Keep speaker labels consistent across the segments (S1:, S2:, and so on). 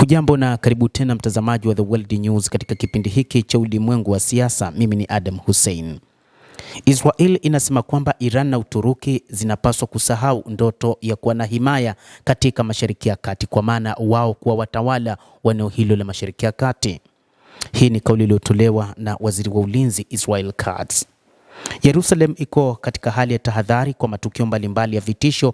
S1: Hujambo na karibu tena mtazamaji wa The World News katika kipindi hiki cha ulimwengu wa siasa. Mimi ni Adam Hussein. Israel inasema kwamba Iran na Uturuki zinapaswa kusahau ndoto ya kuwa na himaya katika Mashariki ya Kati, kwa maana wao kuwa watawala wa eneo hilo la Mashariki ya Kati. Hii ni kauli iliyotolewa na Waziri wa Ulinzi Israel Katz. Jerusalem iko katika hali ya tahadhari kwa matukio mbalimbali ya vitisho,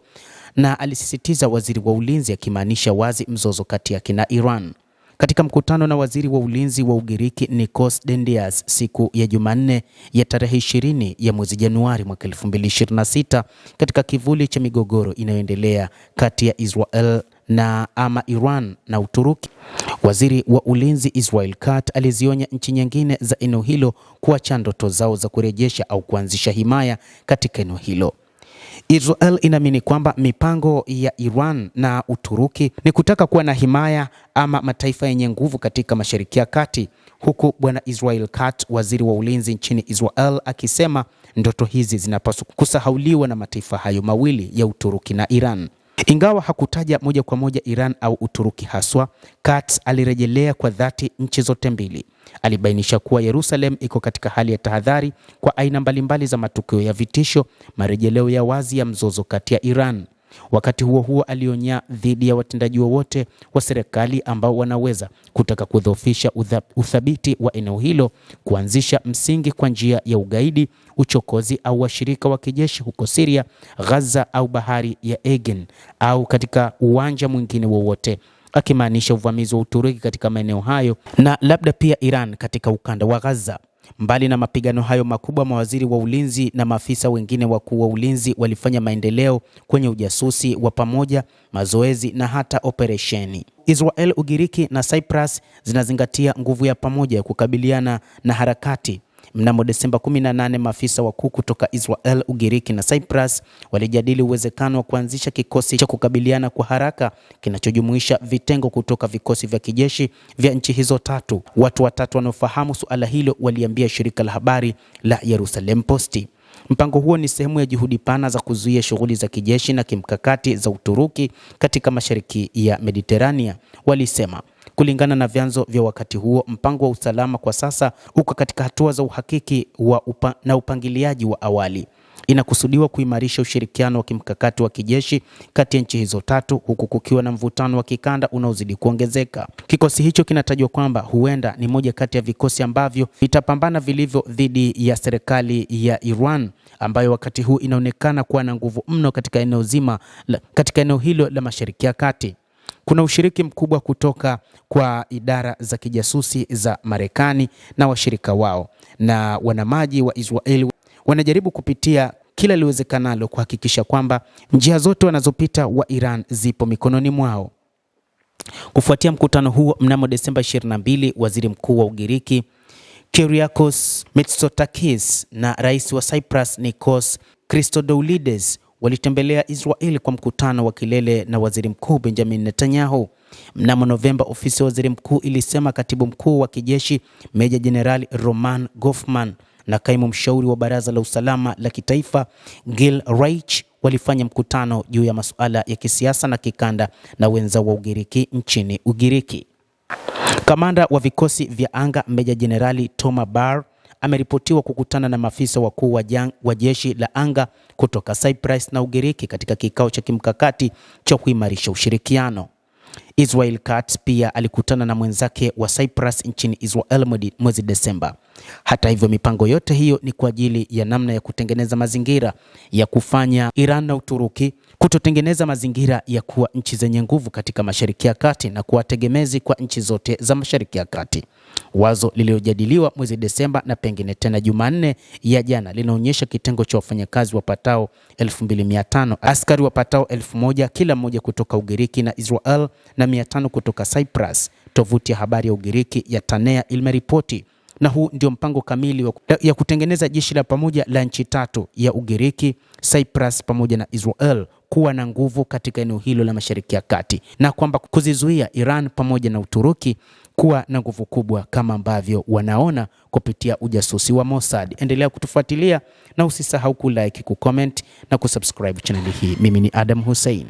S1: na alisisitiza waziri wa ulinzi, akimaanisha wazi mzozo kati yake na Iran. Katika mkutano na waziri wa ulinzi wa Ugiriki Nikos Dendias siku ya Jumanne ya tarehe 20 ya mwezi Januari mwaka 2026 katika kivuli cha migogoro inayoendelea kati ya Israel na Iran na Uturuki, waziri wa ulinzi Israel Katz alizionya nchi nyingine za eneo hilo kuacha ndoto zao za kurejesha au kuanzisha himaya katika eneo hilo. Israel inaamini kwamba mipango ya Iran na Uturuki ni kutaka kuwa na himaya ama mataifa yenye nguvu katika Mashariki ya Kati, huku bwana Israel Katz, waziri wa ulinzi nchini Israel, akisema ndoto hizi zinapaswa kusahauliwa na mataifa hayo mawili ya Uturuki na Iran. Ingawa hakutaja moja kwa moja Iran au Uturuki haswa, Katz alirejelea kwa dhati nchi zote mbili. Alibainisha kuwa Jerusalem iko katika hali ya tahadhari kwa aina mbalimbali za matukio ya vitisho, marejeleo ya wazi ya mzozo kati ya Iran. Wakati huo huo, alionya dhidi ya watendaji wowote wa serikali ambao wanaweza kutaka kudhoofisha uthabiti wa eneo hilo, kuanzisha msingi kwa njia ya ugaidi, uchokozi au washirika wa kijeshi huko Syria, Gaza au bahari ya Aegean au katika uwanja mwingine wowote, akimaanisha uvamizi wa Uturuki katika maeneo hayo na labda pia Iran katika ukanda wa Gaza. Mbali na mapigano hayo makubwa, mawaziri wa ulinzi na maafisa wengine wakuu wa ulinzi walifanya maendeleo kwenye ujasusi wa pamoja, mazoezi na hata operesheni. Israel, Ugiriki na Cyprus zinazingatia nguvu ya pamoja ya kukabiliana na harakati. Mnamo Desemba 18, maafisa wakuu kutoka Israel, Ugiriki na Cyprus walijadili uwezekano wa kuanzisha kikosi cha kukabiliana kwa haraka kinachojumuisha vitengo kutoka vikosi vya kijeshi vya nchi hizo tatu. Watu watatu wanaofahamu suala hilo waliambia shirika la habari la Jerusalem Post. Mpango huo ni sehemu ya juhudi pana za kuzuia shughuli za kijeshi na kimkakati za Uturuki katika Mashariki ya Mediterania, walisema. Kulingana na vyanzo vya wakati huo, mpango wa usalama kwa sasa uko katika hatua za uhakiki na upangiliaji wa awali. Inakusudiwa kuimarisha ushirikiano wa kimkakati wa kijeshi kati ya nchi hizo tatu, huku kukiwa na mvutano wa kikanda unaozidi kuongezeka. Kikosi hicho kinatajwa kwamba huenda ni moja kati ya vikosi ambavyo vitapambana vilivyo dhidi ya serikali ya Iran, ambayo wakati huu inaonekana kuwa na nguvu mno katika eneo hilo la Mashariki ya Kati. Kuna ushiriki mkubwa kutoka kwa idara za kijasusi za Marekani na washirika wao, na wanamaji wa Israeli wanajaribu kupitia kila liwezekanalo kuhakikisha kwamba njia zote wanazopita wa Iran zipo mikononi mwao. Kufuatia mkutano huo, mnamo Desemba 22, waziri mkuu wa Ugiriki Kyriakos Mitsotakis na rais wa Cyprus Nikos Christodoulides walitembelea Israeli kwa mkutano wa kilele na waziri mkuu Benjamin Netanyahu. Mnamo Novemba, ofisi ya waziri mkuu ilisema katibu mkuu wa kijeshi Meja Jenerali Roman Goffman na kaimu mshauri wa baraza la usalama la kitaifa Gil Reich walifanya mkutano juu ya masuala ya kisiasa na kikanda na wenzao wa Ugiriki nchini Ugiriki. Kamanda wa vikosi vya anga Meja Jenerali Toma Bar ameripotiwa kukutana na maafisa wakuu wa jeshi la anga kutoka Cyprus na Ugiriki katika kikao cha kimkakati cha kuimarisha ushirikiano. Israel Katz pia alikutana na mwenzake wa Cyprus nchini Israel mwezi Desemba. Hata hivyo, mipango yote hiyo ni kwa ajili ya namna ya kutengeneza mazingira ya kufanya Iran na Uturuki kutotengeneza mazingira ya kuwa nchi zenye nguvu katika Mashariki ya Kati na kuwa tegemezi kwa nchi zote za Mashariki ya Kati. Wazo lililojadiliwa mwezi Desemba na pengine tena Jumanne ya jana linaonyesha kitengo cha wafanyakazi wapatao 2500, askari wapatao 1000 kila mmoja kutoka Ugiriki na Israel na 500 kutoka Cyprus. Tovuti ya habari ya Ugiriki ya Tanea imeripoti, na huu ndio mpango kamili ya kutengeneza jeshi la pamoja la nchi tatu ya Ugiriki, Cyprus pamoja na Israel kuwa na nguvu katika eneo hilo la Mashariki ya Kati, na kwamba kuzizuia Iran pamoja na Uturuki kuwa na nguvu kubwa kama ambavyo wanaona kupitia ujasusi wa Mossad. Endelea kutufuatilia na usisahau kulike, kucomment na kusubscribe channel hii. Mimi ni Adam Hussein.